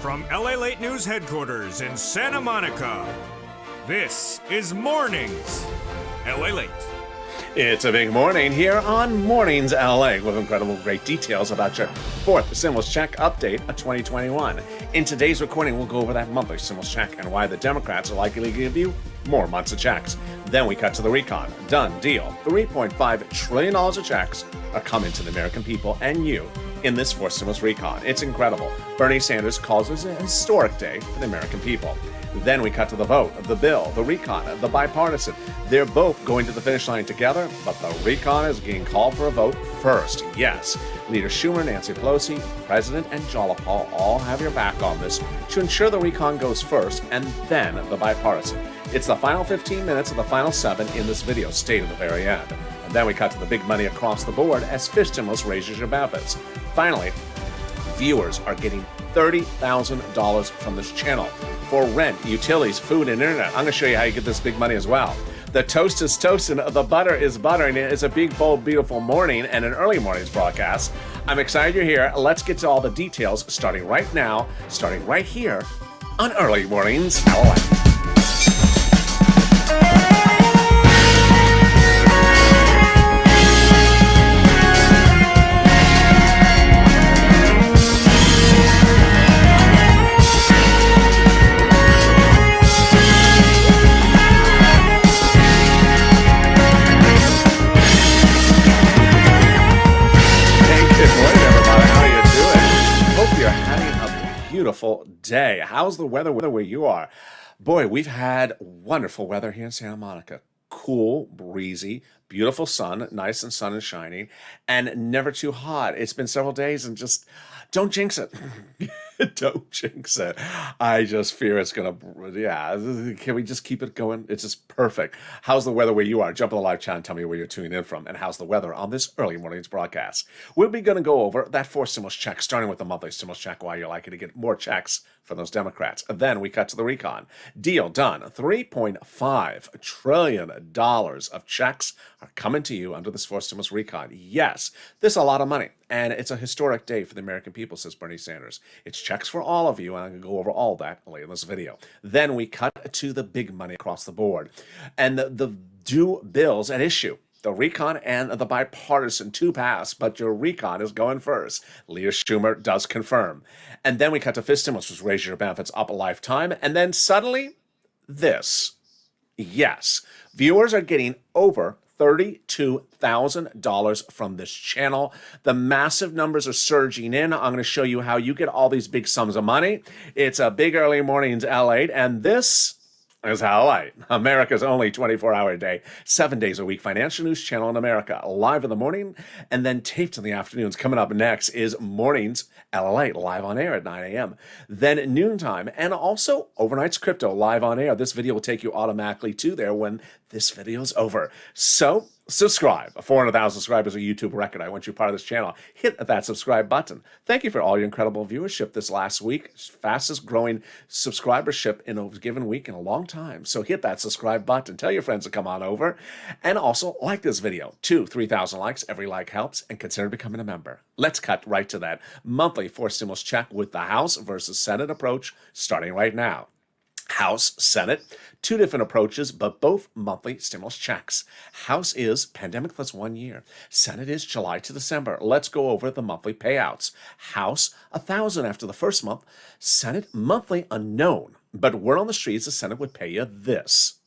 From LALATE News headquarters in Santa Monica, this is Mornings LALATE. It's a big morning here on Mornings LA with incredible great details about your fourth stimulus check update of 2021. In today's recording, we'll go over that monthly stimulus check and why the Democrats are likely to give you more months of checks. Then we cut to the recon. Done deal. $3.5 trillion of checks are coming to the American people and you in this fourth stimulus recon. It's incredible. Bernie Sanders calls this a historic day for the American people. Then we cut to the vote, the bill, the recon, the bipartisan. They're both going to the finish line together, but the recon is being called for a vote first. Yes, Leader Schumer, Nancy Pelosi, President, and Jalopal all have your back on this to ensure the recon goes first and then the bipartisan. It's the final 15 minutes of the final 7 in this video, stay to the very end. And then we cut to the big money across the board as fish stimulus raises your benefits. Finally, viewers are getting $30,000 from this channel for rent, utilities, food, and internet. I'm going to show you how you get this big money as well. The toast is toasting, the butter is buttering. It's a big, bold, beautiful morning and an early morning's broadcast. I'm excited you're here. Let's get to all the details starting right now, starting right here on Early Mornings LA. Beautiful day. How's the weather where you are? Boy, we've had wonderful weather here in Santa Monica. Cool, breezy, beautiful sun, nice and sun and shining, and never too hot. It's been several days and just don't jinx it. Don't jinx it. I just fear it's going to, can we just keep it going? It's just perfect. How's the weather where you are? Jump on the live chat and tell me where you're tuning in from. And how's the weather on this early morning's broadcast? We'll be going to go over that fourth stimulus check, starting with the monthly stimulus check, why you're likely to get more checks from those Democrats. Then we cut to the recon. Deal done. $3.5 trillion of checks are coming to you under this fourth stimulus recon. Yes, this is a lot of money. And it's a historic day for the American people, says Bernie Sanders. It's checks for all of you, and I'm going to go over all that later in this video. Then we cut to the big money across the board. And the two bills at issue, the recon and the bipartisan, two pass, but your recon is going first. Leader Schumer does confirm. And then we cut to fifth stimulus, which raises your benefits up a lifetime. And then suddenly, this. Yes, viewers are getting over $32,000 from this channel. The massive numbers are surging in. I'm going to show you how you get all these big sums of money. It's a big early mornings LA, and this is how America's only 24-hour day, 7 days a week financial news channel in America, live in the morning and then taped in the afternoons. Coming up next is Mornings LA, live on air at 9 a.m. Then noontime, and also Overnight's Crypto, live on air. This video will take you automatically to there when this video is over. So subscribe. 400,000 subscribers, a YouTube record. I want you part of this channel. Hit that subscribe button. Thank you for all your incredible viewership this last week. Fastest growing subscribership in a given week in a long time. So hit that subscribe button. Tell your friends to come on over. And also like this video. 3,000 likes. Every like helps. And consider becoming a member. Let's cut right to that monthly fourth stimulus check with the House versus Senate approach starting right now. House, Senate, two different approaches, but both monthly stimulus checks. House is pandemic plus 1 year. Senate is July to December. Let's go over the monthly payouts. House, $1,000 after the first month. Senate, monthly unknown. But word on the streets, the Senate would pay you this.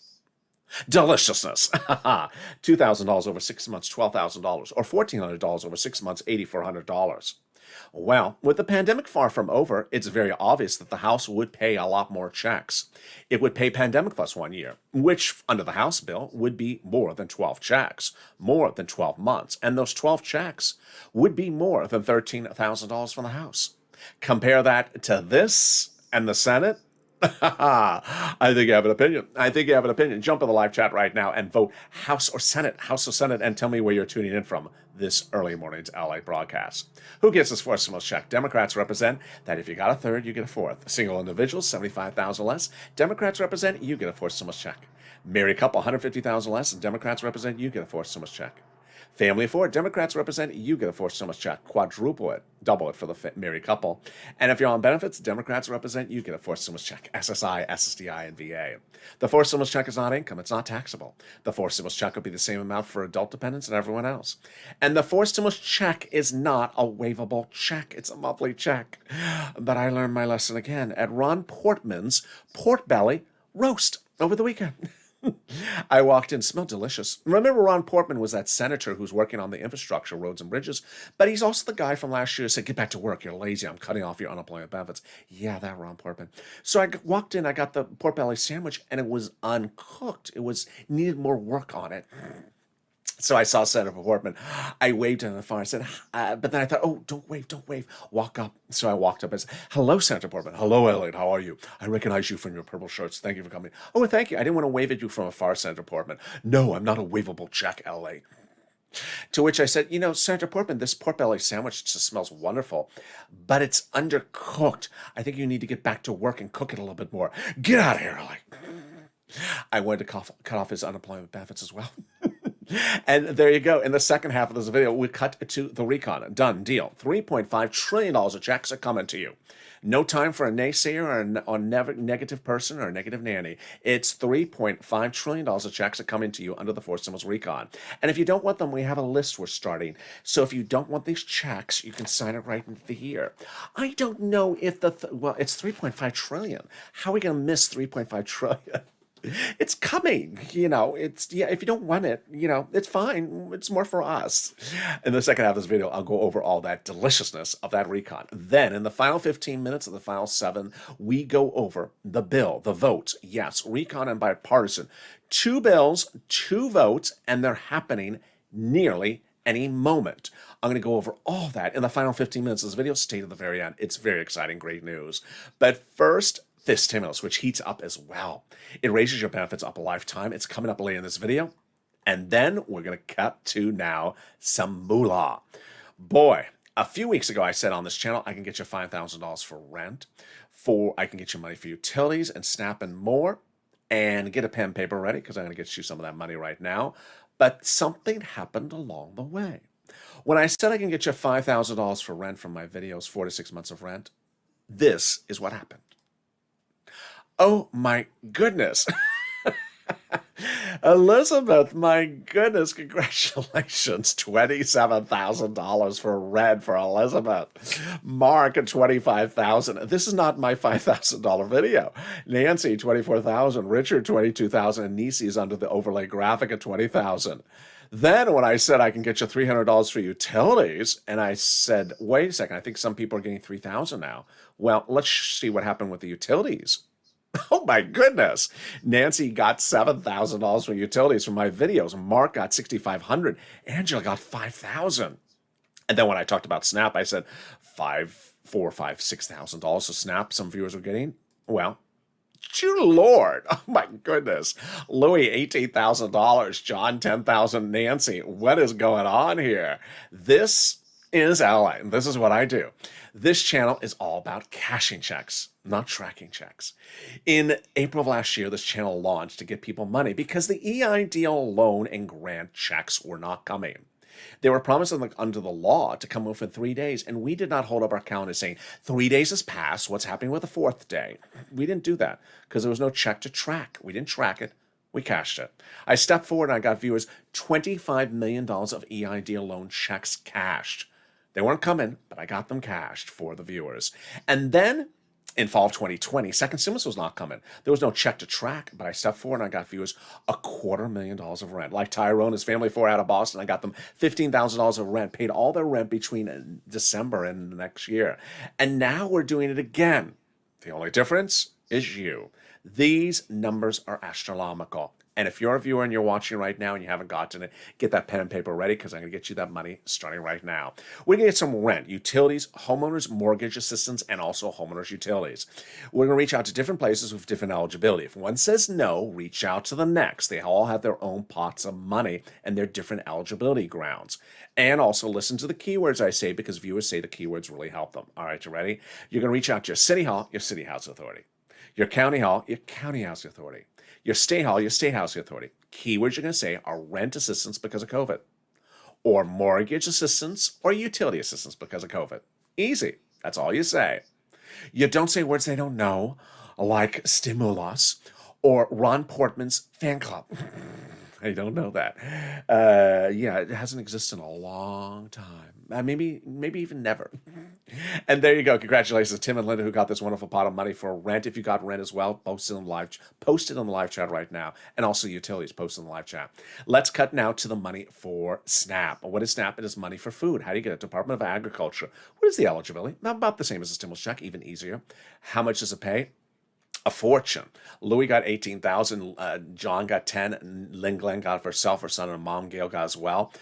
Deliciousness. $2,000 over 6 months, $12,000. Or $1,400 over 6 months, $8,400. Well, with the pandemic far from over, it's very obvious that the House would pay a lot more checks. It would pay pandemic plus 1 year, which under the House bill would be more than 12 checks, more than 12 months. And those 12 checks would be more than $13,000 from the House. Compare that to this and the Senate. I think you have an opinion. Jump in the live chat right now and vote House or Senate, and tell me where you're tuning in from this early morning's LA broadcast. Who gets this fourth stimulus check? Democrats represent that if you got a third, you get a fourth. Single individuals, $75,000 less. Democrats represent you get a fourth stimulus check. Married couple, $150,000 less, and Democrats represent you get a fourth stimulus check. Family of 4, Democrats represent, you get a forced stimulus check, quadruple it, double it for the married couple. And if you're on benefits, Democrats represent, you get a forced stimulus check, SSI, SSDI, and VA. The forced stimulus check is not income, it's not taxable. The forced stimulus check will be the same amount for adult dependents and everyone else. And the forced stimulus check is not a waivable check, it's a monthly check. But I learned my lesson again at Ron Portman's Pork Belly Roast over the weekend. I walked in, smelled delicious. Remember, Ron Portman was that senator who's working on the infrastructure, roads and bridges, but he's also the guy from last year who said, get back to work, you're lazy, I'm cutting off your unemployment benefits. Yeah, that Ron Portman. So I walked in, I got the pork belly sandwich, and it was uncooked. Needed more work on it. So I saw Senator Portman. I waved in the phone. I said, but then I thought, oh, don't wave. Walk up. So I walked up and said, hello, Senator Portman. Hello, LALATE. How are you? I recognize you from your purple shirts. Thank you for coming. Oh, thank you. I didn't want to wave at you from afar, Senator Portman. No, I'm not a waivable check, LA. To which I said, Senator Portman, this pork belly sandwich just smells wonderful, but it's undercooked. I think you need to get back to work and cook it a little bit more. Get out of here, LA. I wanted to cut off his unemployment benefits as well. And there you go. In the second half of this video, we cut to the recon. Done deal. $3.5 trillion of checks are coming to you. No time for a naysayer or negative person or a negative nanny. It's $3.5 trillion of checks are coming to you under the forced stimulus recon. And if you don't want them, we have a list we're starting. So if you don't want these checks, you can sign it right into the year. I don't know if it's $3.5 trillion. How are we going to miss $3.5 trillion? It's coming, if you don't want it, it's fine. It's more for us. In the second half of this video, I'll go over all that deliciousness of that recon. Then in the final 15 minutes of the final 7, we go over the bill, the votes. Yes, recon and bipartisan. 2 bills, 2 votes, and they're happening nearly any moment. I'm going to go over all that in the final 15 minutes of this video. Stay to the very end. It's very exciting, great news. But first, this stimulus, which heats up as well. It raises your benefits up a lifetime. It's coming up later in this video. And then we're going to cut to now some moolah. Boy, a few weeks ago I said on this channel, I can get you $5,000 for rent, I can get you money for utilities and SNAP and more, and get a pen and paper ready because I'm going to get you some of that money right now. But something happened along the way. When I said I can get you $5,000 for rent from my videos, 4 to 6 months of rent, this is what happened. Oh my goodness. Elizabeth, my goodness, congratulations. $27,000 for rent for Elizabeth. Mark, $25,000. This is not my $5,000 video. Nancy, $24,000. Richard, $22,000. And Nisi is under the overlay graphic at $20,000. Then when I said I can get you $300 for utilities, and I said, wait a second, I think some people are getting $3,000 now. Well, let's see what happened with the utilities. Oh my goodness. Nancy got $7,000 for utilities from my videos. Mark got $6,500. Angela got $5,000. And then when I talked about SNAP, I said $6,000 so SNAP some viewers are getting. Well, dear Lord. Oh my goodness. Louis, $18,000. John, $10,000. Nancy, what is going on here? This is LA. This is what I do. This channel is all about cashing checks, not tracking checks. In April of last year, this channel launched to get people money because the EIDL loan and grant checks were not coming. They were promised under the law to come within 3 days, and we did not hold up our calendar saying, 3 days has passed, what's happening with the 4th day? We didn't do that because there was no check to track. We didn't track it. We cashed it. I stepped forward and I got viewers $25 million of EIDL loan checks cashed. They weren't coming, but I got them cashed for the viewers. And then in fall of 2020, second stimulus was not coming. There was no check to track, but I stepped forward and I got viewers $250,000 of rent. Like Tyrone, his family 4 out of Boston, I got them $15,000 of rent, paid all their rent between December and the next year. And now we're doing it again. The only difference is you. These numbers are astronomical. And if you're a viewer and you're watching right now and you haven't gotten it, get that pen and paper ready because I'm going to get you that money starting right now. We're going to get some rent, utilities, homeowners, mortgage assistance, and also homeowners utilities. We're going to reach out to different places with different eligibility. If one says no, reach out to the next. They all have their own pots of money and their different eligibility grounds. And also listen to the keywords I say because viewers say the keywords really help them. All right, you ready? You're going to reach out to your city hall, your city housing authority. Your county hall, your county housing authority. Your state hall, your state housing authority. Keywords you're going to say are rent assistance because of COVID, or mortgage assistance, or utility assistance because of COVID. Easy. That's all you say. You don't say words they don't know, like stimulus or Ron Portman's fan club. I don't know that. Yeah, it hasn't existed in a long time. Maybe even never. And there you go. Congratulations to Tim and Linda who got this wonderful pot of money for rent. If you got rent as well, post it on the live chat right now. And also utilities, post it in the live chat. Let's cut now to the money for SNAP. What is SNAP? It is money for food. How do you get it? Department of Agriculture. What is the eligibility? About the same as a stimulus check, even easier. How much does it pay? A fortune. Louis got 18,000. John got 10. Lynn Glenn got it for herself. Her son and mom, Gail, got as well.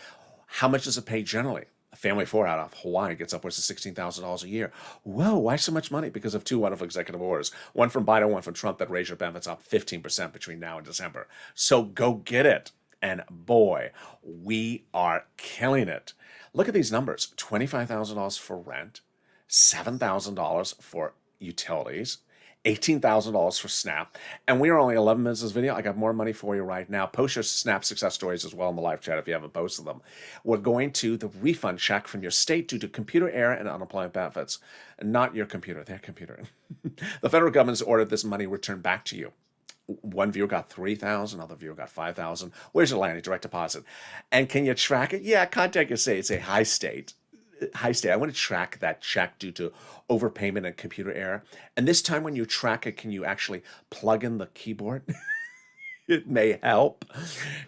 How much does it pay generally? A family of four out of Hawaii gets upwards of $16,000 a year. Whoa, why so much money? Because of two wonderful executive orders. One from Biden, one from Trump that raised your benefits up 15% between now and December. So go get it. And boy, we are killing it. Look at these numbers. $25,000 for rent, $7,000 for utilities, $18,000 for SNAP, and we are only 11 minutes of this video. I got more money for you right now. Post your SNAP success stories as well in the live chat if you haven't posted them. We're going to the refund check from your state due to computer error and unemployment benefits. Not your computer, their computer. The federal government has ordered this money returned back to you. One viewer got 3,000, another viewer got 5,000. Where's it landing? Direct deposit. And can you track it? Yeah, contact your state. Say, hi, state. Hi, state. I want to track that check due to overpayment and computer error. And this time when you track it, can you actually plug in the keyboard? It may help.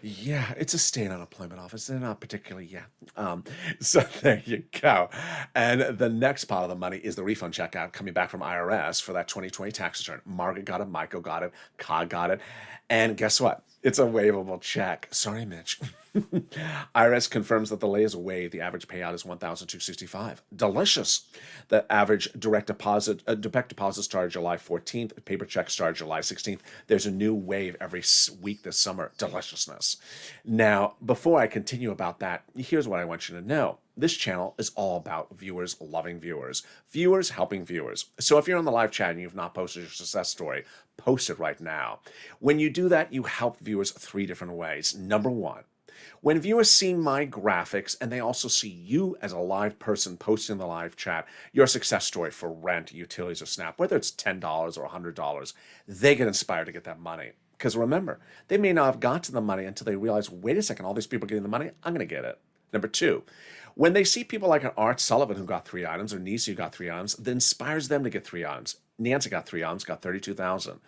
Yeah, it's a state unemployment office. They're not particularly, so there you go. And the next part of the money is the refund check out coming back from IRS for that 2020 tax return. Margaret got it, Michael got it, Cog got it. And guess what? It's a waivable check. Sorry, Mitch. IRS confirms that the delay is waived. The average payout is $1,265. Delicious. The average direct deposit started July 14th. Paper checks started July 16th. There's a new wave every week this summer. Deliciousness. Now, before I continue about that, here's what I want you to know. This channel is all about viewers loving viewers. Viewers helping viewers. So if you're on the live chat and you've not posted your success story, post it right now. When you do that, you help viewers three different ways. Number one, when viewers see my graphics and they also see you as a live person posting in the live chat, your success story for rent, utilities, or SNAP, whether it's $10 or $100, they get inspired to get that money. Because remember, they may not have got to the money until they realize, wait a second, all these people are getting the money, I'm going to get it. Number two, when they see people like an Art Sullivan who got 3 items, or Nisi who got 3 items, that inspires them to get 3 items. Nancy got 3 items, got 32,000.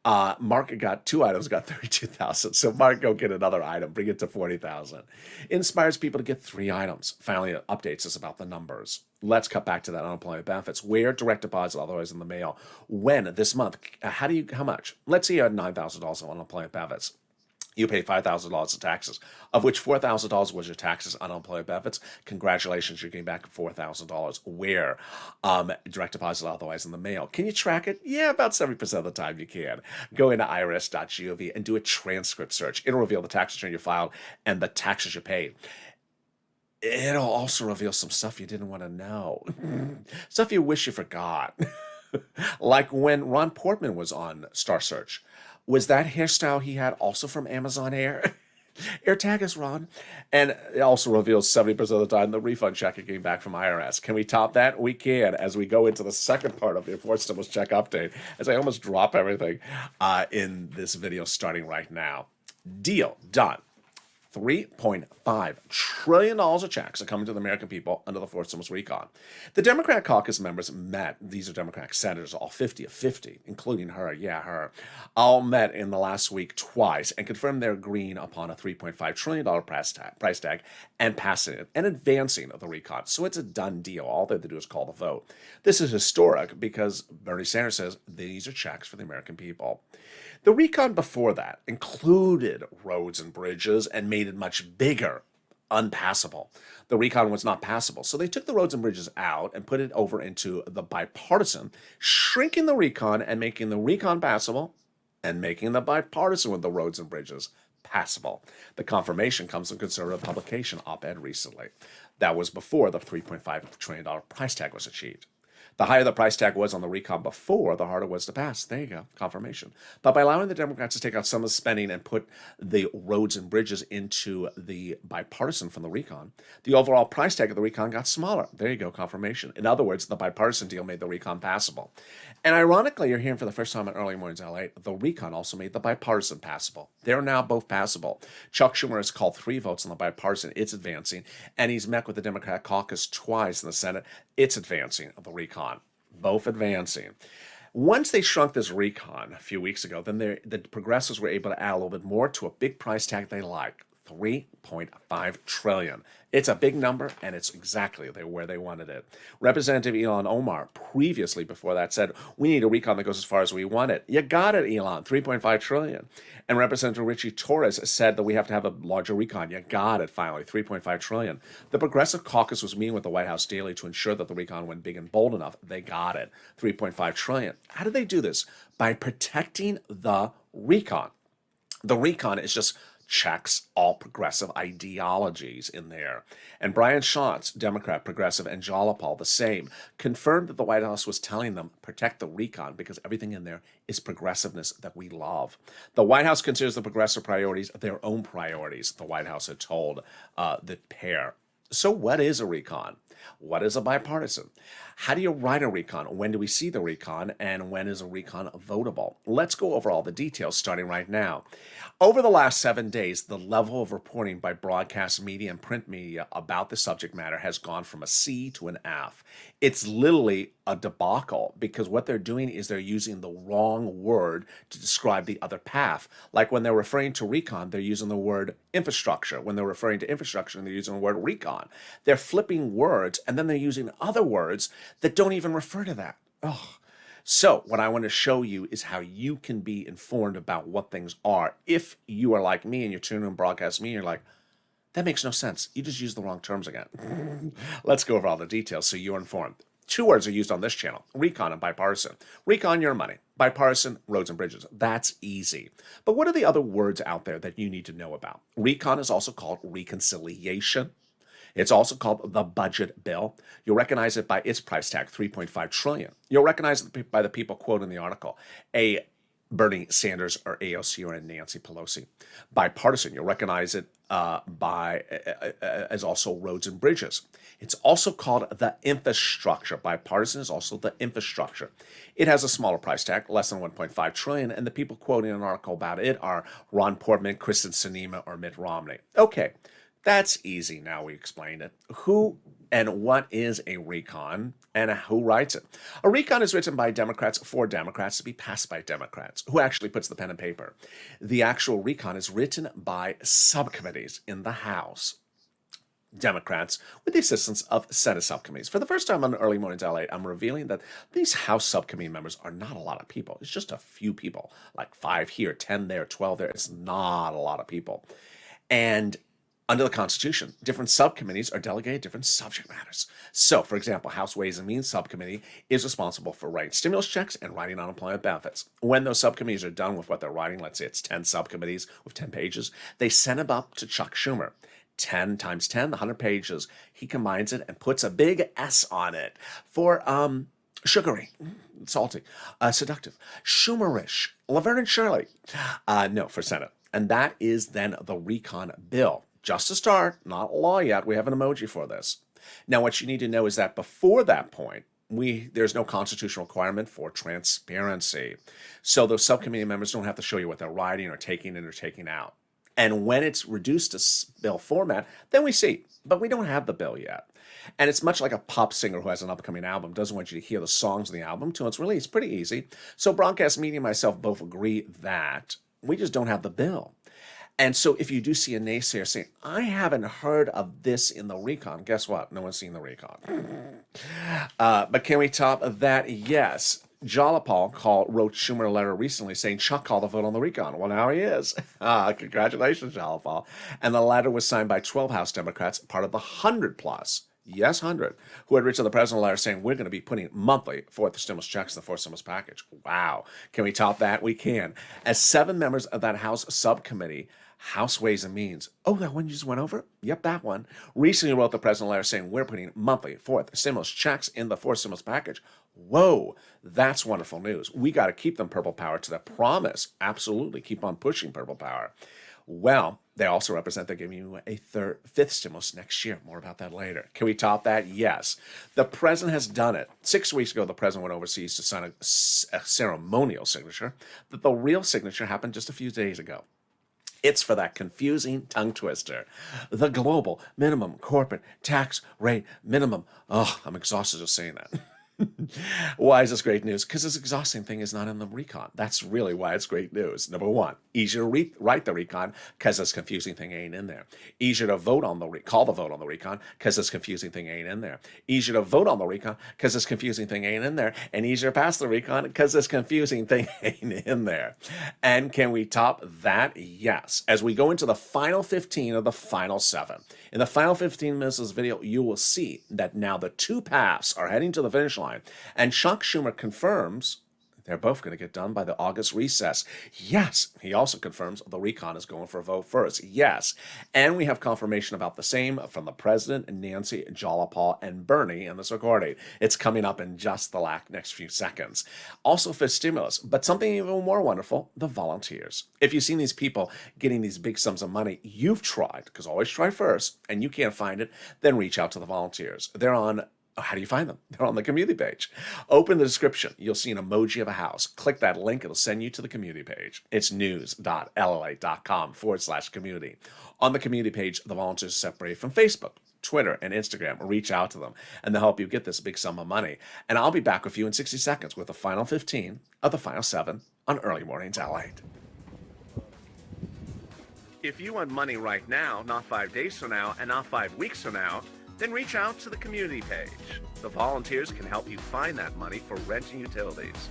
Mark got 2 items, got 32,000. So Mark, go get another item, bring it to 40,000. Inspires people to get 3 items. Finally, it updates us about the numbers. Let's cut back to that unemployment benefits. Where direct deposit, otherwise in the mail. When this month? How much? Let's say you had $9,000 on unemployment benefits. You pay $5,000 in taxes, of which $4,000 was your taxes on unemployment benefits. Congratulations, you're getting back $4,000. Where? Direct deposit, otherwise in the mail. Can you track it? Yeah, about 70% of the time you can. Go into irs.gov and do a transcript search. It'll reveal the tax return you filed and the taxes you paid. It'll also reveal some stuff you didn't want to know. Stuff you wish you forgot. Like when Ron Portman was on Star Search. Was that hairstyle he had also from Amazon Air? AirTag us, Ron. And it also reveals 70% of the time the refund check came back from IRS. Can we top that? We can, as we go into the second part of the enforced stimulus check update, as I almost drop everything in this video starting right now. Deal done. $3.5 trillion of checks are coming to the American people under the fourth stimulus recon. The Democrat caucus members met, these are Democratic senators, all 50 of 50, including her, all met in the last week twice and confirmed they're agreeing upon a $3.5 trillion price tag and passing it and advancing the recon. So it's a done deal. All they have to do is call the vote. This is historic because Bernie Sanders says these are checks for the American people. The recon before that included roads and bridges and made it much bigger, unpassable. The recon was not passable. So they took the roads and bridges out and put it over into the bipartisan, shrinking the recon and making the recon passable and making the bipartisan with the roads and bridges passable. The confirmation comes from conservative publication op-ed recently. That was before the $3.5 trillion price tag was achieved. The higher the price tag was on the recon before, the harder it was to pass. There you go, confirmation. But by allowing the Democrats to take out some of the spending and put the roads and bridges into the bipartisan from the recon, the overall price tag of the recon got smaller. There you go, confirmation. In other words, the bipartisan deal made the recon passable. And ironically, you're hearing for the first time in Early Mornings LA, the recon also made the bipartisan passable. They're now both passable. Chuck Schumer has called 3 votes on the bipartisan. It's advancing. And he's met with the Democratic caucus twice in the Senate. It's advancing, the recon. Both advancing. Once they shrunk this recon a few weeks ago, then the progressives were able to add a little bit more to a big price tag they like, $3.5 trillion. It's a big number, and it's exactly where they wanted it. Representative Ilhan Omar, previously before that, said, we need a recon that goes as far as we want it. You got it, Elon, $3.5 trillion. And Representative Richie Torres said that we have to have a larger recon. You got it, finally, $3.5 trillion. The Progressive Caucus was meeting with the White House daily to ensure that the recon went big and bold enough. They got it, $3.5 trillion. How did they do this? By protecting the recon. The recon is just checks all progressive ideologies in there. And Brian Schatz, Democrat, progressive, and Jalopal, the same, confirmed that the White House was telling them, protect the recon because everything in there is progressiveness that we love. The White House considers the progressive priorities their own priorities, the White House had told the pair. So what is a recon? What is a bipartisan? How do you write a recon? When do we see the recon? And when is a recon votable? Let's go over all the details starting right now. Over the last 7 days, the level of reporting by broadcast media and print media about the subject matter has gone from a C to an F. It's literally a debacle because what they're doing is they're using the wrong word to describe the other path. Like when they're referring to recon, they're using the word infrastructure. When they're referring to infrastructure, they're using the word recon. They're flipping words and then they're using other words that don't even refer to that. Ugh. So what I want to show you is how you can be informed about what things are. If you are like me and you're tuning in broadcast media, you're like, that makes no sense. You just used the wrong terms again. Let's go over all the details so you're informed. 2 words are used on this channel, recon and bipartisan. Recon, your money. Bipartisan, roads and bridges. That's easy. But what are the other words out there that you need to know about? Recon is also called reconciliation. It's also called the budget bill. You'll recognize it by its price tag, $3.5 trillion. You'll recognize it by the people quoted in the article, a Bernie Sanders or AOC or a Nancy Pelosi. Bipartisan, you'll recognize it as also roads and bridges. It's also called the infrastructure. Bipartisan is also the infrastructure. It has a smaller price tag, less than $1.5 trillion, and the people quoting an article about it are Ron Portman, Kristen Sinema, or Mitt Romney. Okay. That's easy now, we explained it. Who and what is a recon and who writes it? A recon is written by Democrats for Democrats to be passed by Democrats. Who actually puts the pen and paper? The actual recon is written by subcommittees in the House. Democrats with the assistance of Senate subcommittees. For the first time on Early Mornings LA, I'm revealing that these House subcommittee members are not a lot of people. It's just a few people, like 5 here, 10 there, 12 there. It's not a lot of people. And under the Constitution, different subcommittees are delegated different subject matters. So, for example, House Ways and Means Subcommittee is responsible for writing stimulus checks and writing unemployment benefits. When those subcommittees are done with what they're writing, let's say it's 10 subcommittees with 10 pages, they send them up to Chuck Schumer. 10 times 10, 100 pages. He combines it and puts a big S on it for sugary, salty, seductive, Schumerish, Laverne and Shirley. No, for Senate. And that is then the recon bill. Just a start, not law yet. We have an emoji for this. Now, what you need to know is that before that point, there's no constitutional requirement for transparency. So those subcommittee members don't have to show you what they're writing or taking in or taking out. And when it's reduced to bill format, then we see. But we don't have the bill yet. And it's much like a pop singer who has an upcoming album, doesn't want you to hear the songs in the album till it's released. Pretty easy. So broadcast media and myself both agree that we just don't have the bill. And so if you do see a naysayer saying, I haven't heard of this in the recon, guess what? No one's seen the recon. But can we top that? Yes. Jalopal wrote Schumer a letter recently saying Chuck called the vote on the recon. Well, now he is. Congratulations, Jalopal. And the letter was signed by 12 House Democrats, part of the 100 plus. Yes, 100, who had written the president a letter saying we're going to be putting monthly fourth stimulus checks in the fourth stimulus package. Wow. Can we top that? We can. As 7 members of that House subcommittee, House Ways and Means. Oh, that one you just went over? Yep, that one. Recently wrote the president a letter saying we're putting monthly fourth stimulus checks in the fourth stimulus package. Whoa, that's wonderful news. We got to keep them purple power to their promise. Absolutely. Keep on pushing purple power. Well, they also represent they're giving you a fifth stimulus next year. More about that later. Can we top that? Yes. The president has done it. 6 weeks ago, the president went overseas to sign a ceremonial signature, but the real signature happened just a few days ago. It's for that confusing tongue twister. The global minimum corporate tax rate minimum. Oh, I'm exhausted just saying that. Why is this great news? Because this exhausting thing is not in the recon. That's really why it's great news. Number one, easier to write the recon because this confusing thing ain't in there. Easier to vote on call the vote on the recon because this confusing thing ain't in there. Easier to vote on the recon because this confusing thing ain't in there. And easier to pass the recon because this confusing thing ain't in there. And can we top that? Yes. As we go into the final 15 of the final 7. In the final 15 minutes of this video, you will see that now the two paths are heading to the finish line. And Chuck Schumer confirms they're both going to get done by the August recess. Yes, he also confirms the recon is going for a vote first. Yes, and we have confirmation about the same from the president, Nancy, Jalapal, and Bernie in this recording. It's coming up in just the next few seconds. Also for stimulus, but something even more wonderful, the volunteers. If you've seen these people getting these big sums of money, you've tried, because always try first, and you can't find it, then reach out to the volunteers. They're on how do you find them? They're on the community page. Open the description. You'll see an emoji of a house. Click that link. It'll send you to the community page. It's news.lalate.com/community. On the community page, the volunteers are separated from Facebook, Twitter, and Instagram. Reach out to them, and they'll help you get this big sum of money. And I'll be back with you in 60 seconds with the final 15 of the final 7 on Early Mornings LALATE. If you want money right now, not 5 days from now, and not 5 weeks from now, then reach out to the community page. The volunteers can help you find that money for rent and utilities.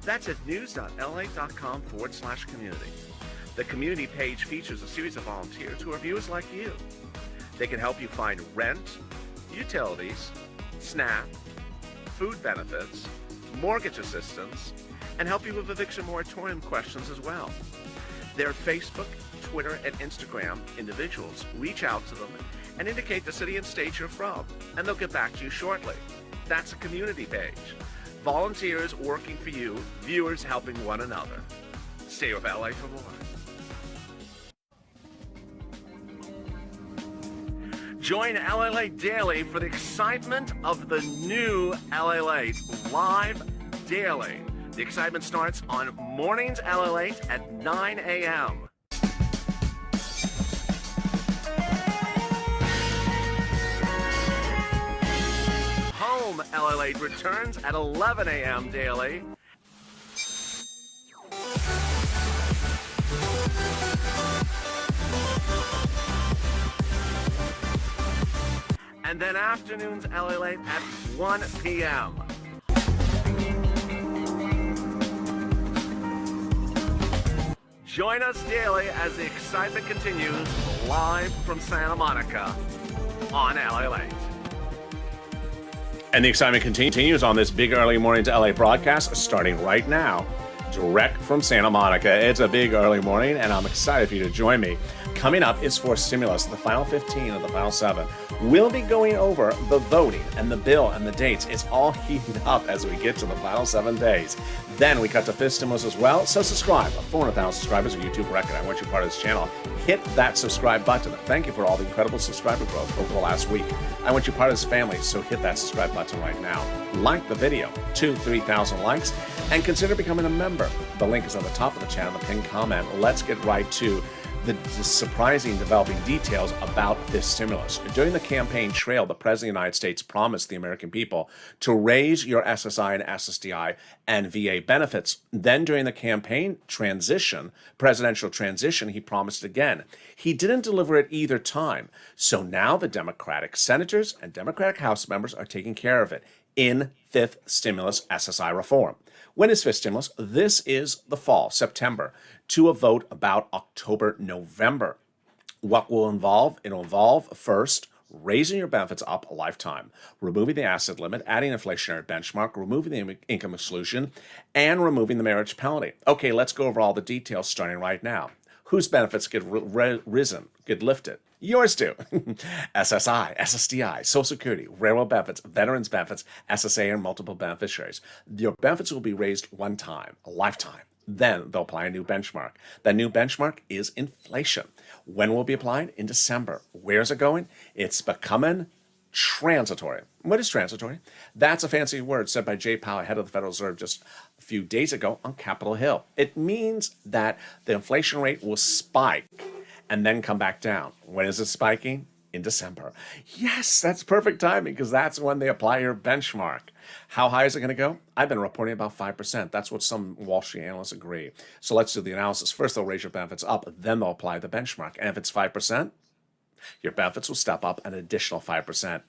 That's at news.lalate.com/community. The community page features a series of volunteers who are viewers like you. They can help you find rent, utilities, SNAP, food benefits, mortgage assistance, and help you with eviction moratorium questions as well. Their Facebook, Twitter, and Instagram individuals reach out to them and indicate the city and state you're from, and they'll get back to you shortly. That's a community page. Volunteers working for you, viewers helping one another. Stay with LA for more. Join LALATE Daily for the excitement of the new LALATE live daily. The excitement starts on Mornings LALATE at 9 a.m. Home LALATE returns at 11 a.m. daily. And then afternoons LALATE at 1 p.m. Join us daily as the excitement continues live from Santa Monica on LALATE. And the excitement continues on this big Early Mornings LA broadcast starting right now, direct from Santa Monica. It's a big early morning, and I'm excited for you to join me. Coming up is for stimulus, the final 15 of the final 7. We'll be going over the voting and the bill and the dates. It's all heating up as we get to the final 7 days. Then we cut to fifth stimulus as well. So subscribe. 400,000 subscribers, a YouTube record. I want you part of this channel. Hit that subscribe button. Thank you for all the incredible subscriber growth over the last week. I want you part of this family, so hit that subscribe button right now. Like the video, 2,000-3,000 likes, and consider becoming a member. The link is on the top of the channel, the pinned comment. Let's get right to the surprising developing details about this stimulus. During the campaign trail, the President of the United States promised the American people to raise your SSI and SSDI and VA benefits. Then during the campaign presidential transition, he promised again. He didn't deliver it either time. So now the Democratic senators and Democratic House members are taking care of it in fifth stimulus SSI reform. When is fifth stimulus? This is the fall, September, to a vote about October, November. What will involve? It'll involve, first, raising your benefits up a lifetime, removing the asset limit, adding inflationary benchmark, removing the income exclusion, and removing the marriage penalty. Okay, let's go over all the details starting right now. Whose benefits get get lifted? Yours do. SSI, SSDI, Social Security, railroad benefits, veterans benefits, SSA, and multiple beneficiaries. Your benefits will be raised one time, a lifetime. Then they'll apply a new benchmark. That new benchmark is inflation. When will it be applied? In December. Where's it going? It's becoming transitory. What is transitory? That's a fancy word said by Jay Powell, head of the Federal Reserve, just a few days ago on Capitol Hill. It means that the inflation rate will spike and then come back down. When is it spiking? In December. Yes, that's perfect timing because that's when they apply your benchmark. How high is it going to go? I've been reporting about 5%. That's what some Wall Street analysts agree. So let's do the analysis. First, they'll raise your benefits up, then they'll apply the benchmark. And if it's 5%, your benefits will step up an additional 5%.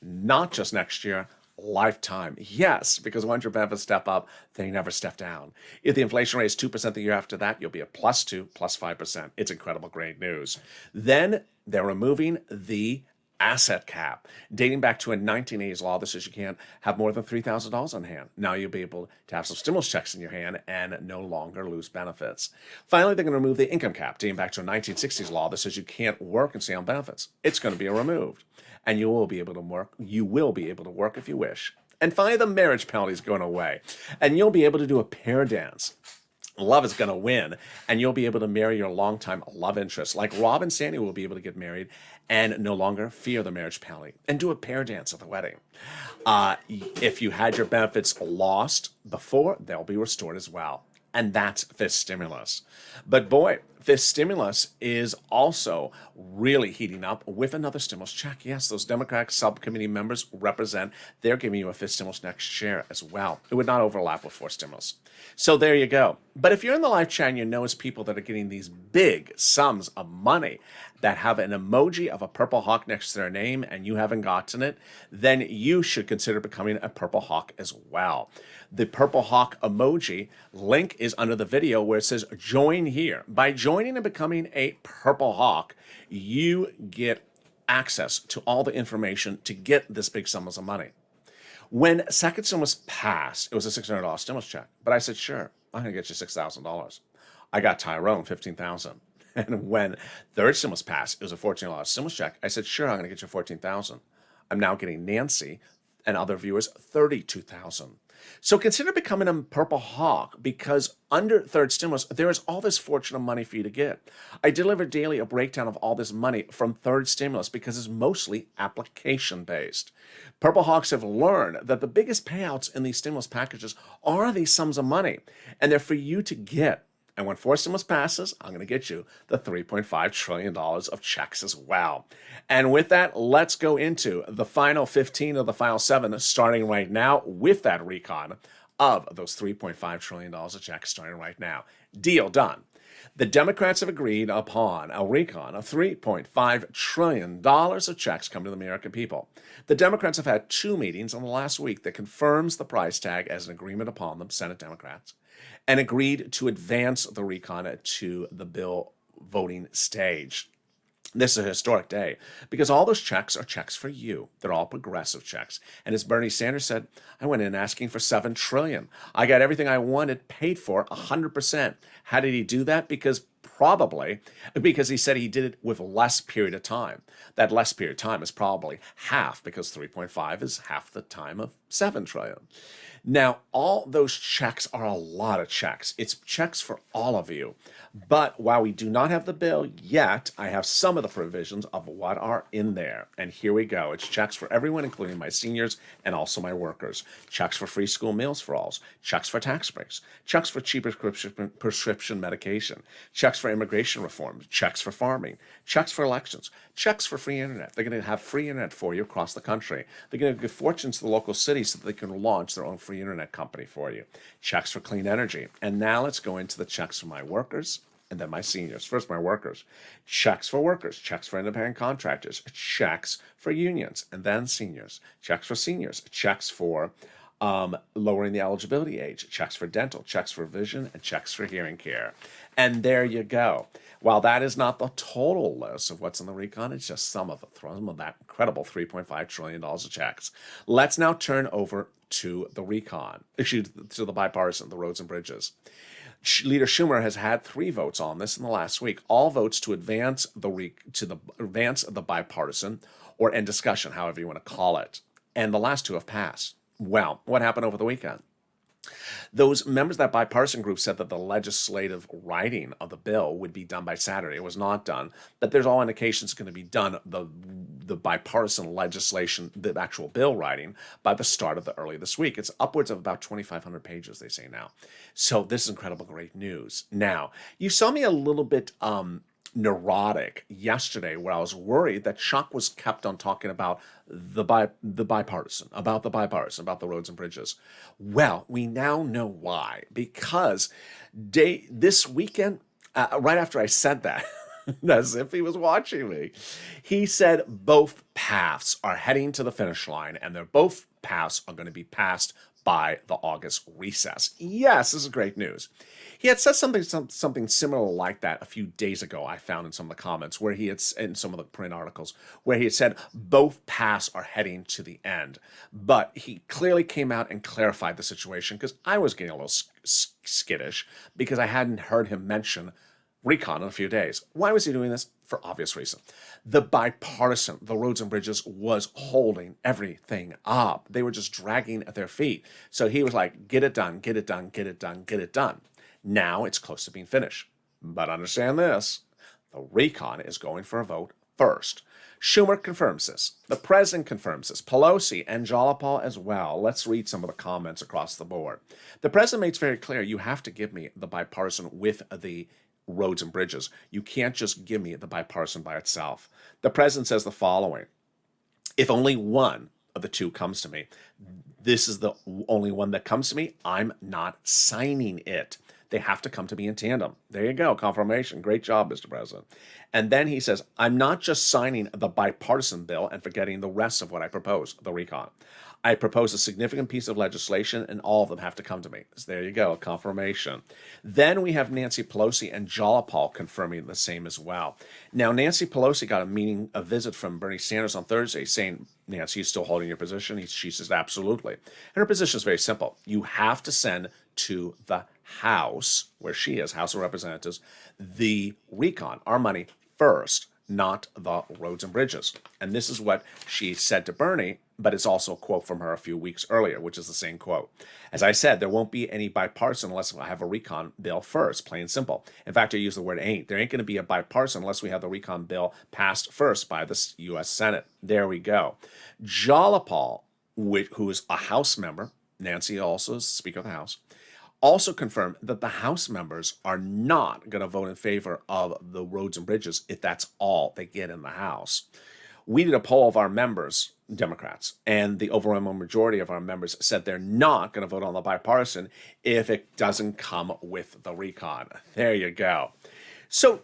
Not just next year, lifetime. Yes, because once your benefits step up, they never step down. If the inflation rate is 2% the year after that, you'll be at +2, +5%. It's incredible, great news. Then they're removing the asset cap. Dating back to a 1980s law that says you can't have more than $3,000 on hand. Now you'll be able to have some stimulus checks in your hand and no longer lose benefits. Finally, they're going to remove the income cap. Dating back to a 1960s law that says you can't work and stay on benefits. It's going to be removed. And you will be able to work. You will be able to work if you wish. And finally, the marriage penalty is going away. And you'll be able to do a pair dance. Love is going to win, and you'll be able to marry your longtime love interest. Like Rob and Sandy will be able to get married and no longer fear the marriage penalty and do a pair dance at the wedding. If you had your benefits lost before, they'll be restored as well. And that's fifth stimulus. But boy, fifth stimulus is also really heating up with another stimulus check. Yes, those Democratic subcommittee members represent, they're giving you a fifth stimulus next year as well. It would not overlap with fourth stimulus. So there you go. But if you're in the live chat and you notice people that are getting these big sums of money that have an emoji of a purple hawk next to their name and you haven't gotten it, then you should consider becoming a purple hawk as well. The purple hawk emoji link is under the video where it says join here. By joining and becoming a purple hawk, you get access to all the information to get this big sums of money. When second stimulus passed, it was a $600 stimulus check. But I said, sure, I'm going to get you $6,000. I got Tyrone $15,000. And when third stimulus passed, it was a $14 stimulus check. I said, sure, I'm going to get you $14,000. I'm now getting Nancy and other viewers $32,000. So consider becoming a purple hawk because under third stimulus, there is all this fortune of money for you to get. I deliver daily a breakdown of all this money from third stimulus because it's mostly application-based. Purple Hawks have learned that the biggest payouts in these stimulus packages are these sums of money, and they're for you to get. And when fourth stimulus passes, I'm going to get you the $3.5 trillion of checks as well. And with that, let's go into the final 15 of the final 7, starting right now with that recon of those $3.5 trillion of checks starting right now. Deal done. The Democrats have agreed upon a recon of $3.5 trillion of checks coming to the American people. The Democrats have had 2 meetings in the last week that confirms the price tag as an agreement upon them, Senate Democrats, and agreed to advance the recon to the bill voting stage. This is a historic day because all those checks are checks for you. They're all progressive checks. And as Bernie Sanders said, I went in asking for $7 trillion. I got everything I wanted paid for 100%. How did he do that? Because he said he did it with less period of time. That less period of time is probably half because 3.5 is half the time of 7 trillion. Now, all those checks are a lot of checks. It's checks for all of you. But while we do not have the bill yet, I have some of the provisions of what are in there. And here we go. It's checks for everyone, including my seniors and also my workers. Checks for free school meals for all. Checks for tax breaks. Checks for cheaper prescription medication. Checks for immigration reform. Checks for farming. Checks for elections. Checks for free internet. They're going to have free internet for you across the country. They're going to give fortunes to the local cities so that they can launch their own free internet company for you. Checks for clean energy. And now let's go into the checks for my workers and then my seniors. First, my workers. Checks for workers. Checks for independent contractors. Checks for unions. And then seniors. Checks for seniors. Checks for lowering the eligibility age, checks for dental, checks for vision, and checks for hearing care. And there you go. While that is not the total list of what's in the recon, it's just some of that incredible $3.5 trillion of checks. Let's now turn over to the recon, to the bipartisan, the roads and bridges. Leader Schumer has had 3 votes on this in the last week, all votes to advance the bipartisan or end discussion, however you want to call it. And the last 2 have passed. Well, what happened over the weekend? Those members of that bipartisan group said that the legislative writing of the bill would be done by Saturday. It was not done, but there's all indications it's going to be done, the bipartisan legislation, the actual bill writing, by the start of the early this week. It's upwards of about 2,500 pages, they say now. So this is incredible, great news. Now, you saw me a little bit neurotic yesterday where I was worried that Chuck was kept on talking about the bipartisan, about the roads and bridges. Well, we now know why. Because this weekend, right after I said that, as if he was watching me, he said both paths are heading to the finish line, and both paths are going to be passed by the August recess. Yes, this is great news. He had said something similar like that a few days ago, I found in some of the comments, where he had, in some of the print articles, where he had said both paths are heading to the end. But he clearly came out and clarified the situation, because I was getting a little skittish because I hadn't heard him mention recon in a few days. Why was he doing this? For obvious reason. The bipartisan, the roads and bridges, was holding everything up. They were just dragging at their feet. So he was like, get it done, get it done, get it done, get it done. Now it's close to being finished. But understand this, the recon is going for a vote first. Schumer confirms this. The president confirms this. Pelosi and Jalopal as well. Let's read some of the comments across the board. The president makes very clear, you have to give me the bipartisan with the roads and bridges. You can't just give me the bipartisan by itself. The president says the following: if only one of the two comes to me, this is the only one that comes to me, I'm not signing it. They have to come to me in tandem. There you go, confirmation. Great job, Mr. President. And then he says, I'm not just signing the bipartisan bill and forgetting the rest of what I propose, the recon. I propose a significant piece of legislation, and all of them have to come to me. So there you go, confirmation. Then we have Nancy Pelosi and Jalopal confirming the same as well. Now, Nancy Pelosi got a visit from Bernie Sanders on Thursday saying, Nancy, you still holding your position? She says, absolutely. And her position is very simple. You have to send to the House, where she is, House of Representatives, the recon, our money, first, not the roads and bridges. And this is what she said to Bernie, but it's also a quote from her a few weeks earlier, which is the same quote. As I said, there won't be any bipartisan unless I have a recon bill first, plain and simple. In fact, I use the word ain't. There ain't going to be a bipartisan unless we have the recon bill passed first by the U.S. Senate. There we go. Jalopal, who is a House member, Nancy also is Speaker of the House, also confirmed that the House members are not going to vote in favor of the roads and bridges if that's all they get in the House. We did a poll of our members, Democrats, and the overwhelming majority of our members said they're not going to vote on the bipartisan if it doesn't come with the recon. There you go. So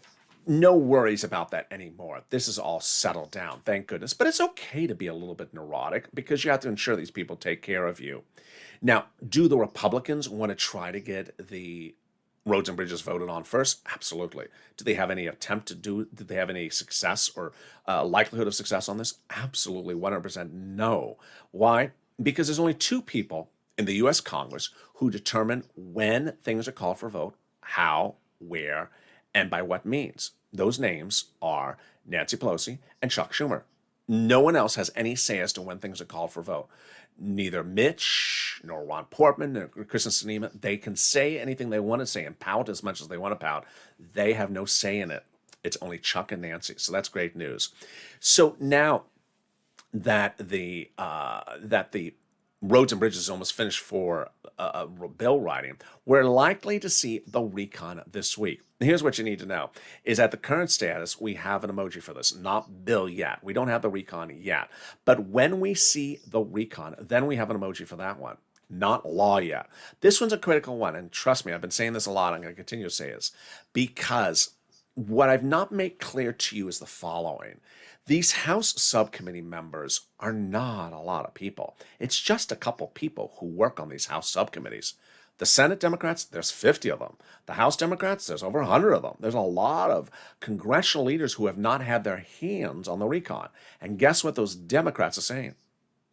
no worries about that anymore. This is all settled down, thank goodness. But it's okay to be a little bit neurotic because you have to ensure these people take care of you. Now, do the Republicans want to try to get the roads and bridges voted on first? Absolutely. Do they have any attempt to do? Did they have any success or likelihood of success on this? Absolutely, 100% no. Why? Because there's only 2 people in the U.S. Congress who determine when things are called for a vote, how, where, and by what means. Those names are Nancy Pelosi and Chuck Schumer. No one else has any say as to when things are called for a vote. Neither Mitch, nor Ron Portman, nor Kristen Sinema, they can say anything they want to say and pout as much as they want to pout. They have no say in it. It's only Chuck and Nancy. So that's great news. So now that the roads and bridges is almost finished for bill writing, we're likely to see the recon this week. Here's what you need to know, is at the current status, we have an emoji for this, not bill yet. We don't have the recon yet. But when we see the recon, then we have an emoji for that one, not law yet. This one's a critical one, and trust me, I've been saying this a lot. I'm going to continue to say this, because what I've not made clear to you is the following. These House subcommittee members are not a lot of people. It's just a couple people who work on these House subcommittees. The Senate Democrats, there's 50 of them. The House Democrats, there's over 100 of them. There's a lot of congressional leaders who have not had their hands on the recon. And guess what those Democrats are saying?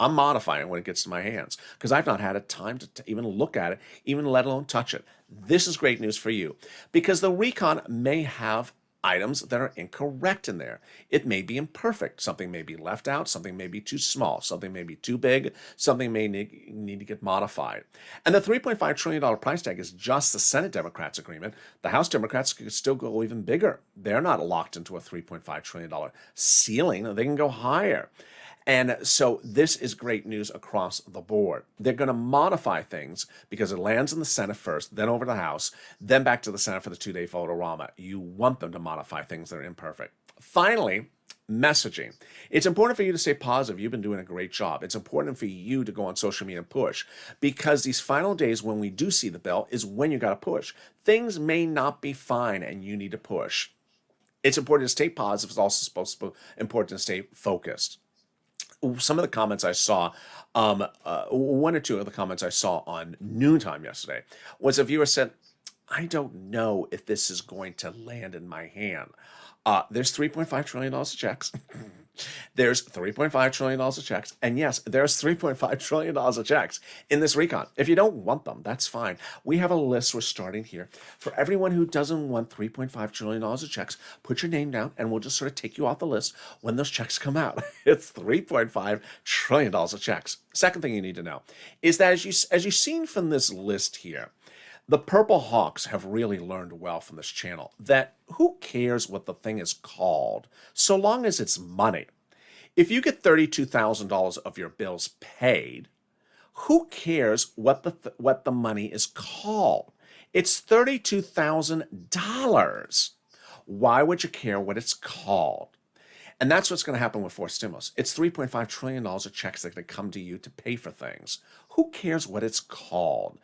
I'm modifying when it gets to my hands because I've not had a time to even look at it, even let alone touch it. This is great news for you because the recon may have items that are incorrect in there. It may be imperfect. Something may be left out. Something may be too small. Something may be too big. Something may need to get modified. And the $3.5 trillion price tag is just the Senate Democrats' agreement. The House Democrats could still go even bigger. They're not locked into a $3.5 trillion ceiling. They can go higher. And so this is great news across the board. They're going to modify things because it lands in the Senate first, then over to the House, then back to the Senate for the two-day vote-a-rama. You want them to modify things that are imperfect. Finally, messaging. It's important for you to stay positive. You've been doing a great job. It's important for you to go on social media and push because these final days when we do see the bill is when you got to push. Things may not be fine and you need to push. It's important to stay positive. It's also important to stay focused. Some of the comments I saw, one or two of the comments I saw on noontime yesterday was a viewer said, I don't know if this is going to land in my hand. There's $3.5 trillion of checks. There's $3.5 trillion of checks. And yes, there's $3.5 trillion of checks in this recon. If you don't want them, that's fine. We have a list we're starting here. For everyone who doesn't want $3.5 trillion of checks, put your name down and we'll just sort of take you off the list when those checks come out. It's $3.5 trillion of checks. Second thing you need to know is that as you've seen from this list here, the Purple Hawks have really learned well from this channel that who cares what the thing is called so long as it's money. If you get $32,000 of your bills paid, who cares what the money is called? It's $32,000. Why would you care what it's called? And that's what's going to happen with forced stimulus. It's $3.5 trillion of checks that are going to come to you to pay for things. Who cares what it's called?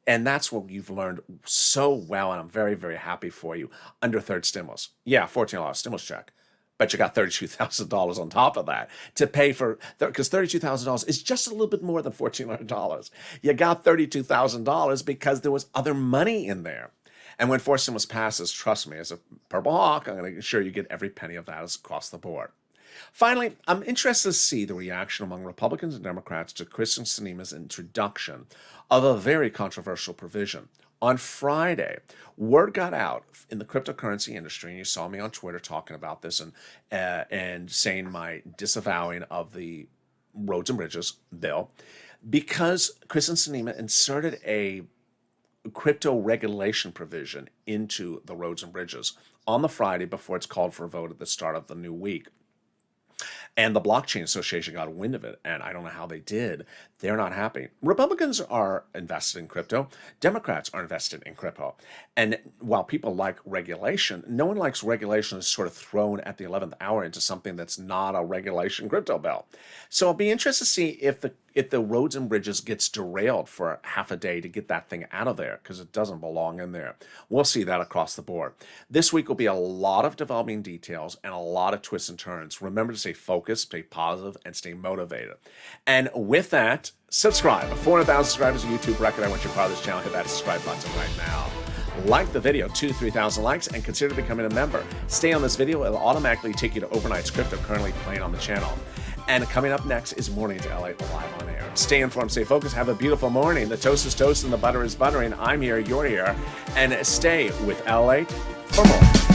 And that's what you've learned so well, and I'm very, very happy for you under third stimulus. Yeah, $14 stimulus check, but you got $32,000 on top of that to pay for, because $32,000 is just a little bit more than $1,400. You got $32,000 because there was other money in there. And when forced stimulus passes, trust me, as a Purple Hawk, I'm going to ensure you get every penny of that across the board. Finally, I'm interested to see the reaction among Republicans and Democrats to Kyrsten Sinema's introduction of a very controversial provision. On Friday, word got out in the cryptocurrency industry, and you saw me on Twitter talking about this and saying my disavowing of the Roads and Bridges bill, because Kyrsten Sinema inserted a crypto regulation provision into the Roads and Bridges on the Friday before it's called for a vote at the start of the new week. And the Blockchain Association got wind of it, and I don't know how they did. They're not happy. Republicans are invested in crypto. Democrats are invested in crypto. And while people like regulation, no one likes regulation that's sort of thrown at the 11th hour into something that's not a regulation crypto bill. So I'll be interested to see if the Roads and Bridges gets derailed for half a day to get that thing out of there, because it doesn't belong in there. We'll see that across the board. This week will be a lot of developing details and a lot of twists and turns. Remember to stay focused, stay positive, and stay motivated. And with that, subscribe. 400,000 subscribers on YouTube record. I want you to part of this channel. Hit that subscribe button right now. Like the video, 2,000-3,000 likes, and consider becoming a member. Stay on this video. It'll automatically take you to Overnight's Crypto, currently playing on the channel. And coming up next is Mornings LATE live on air. Stay informed, stay focused, have a beautiful morning. The toast is toast and the butter is buttering. I'm here, you're here. And stay with LATE for more.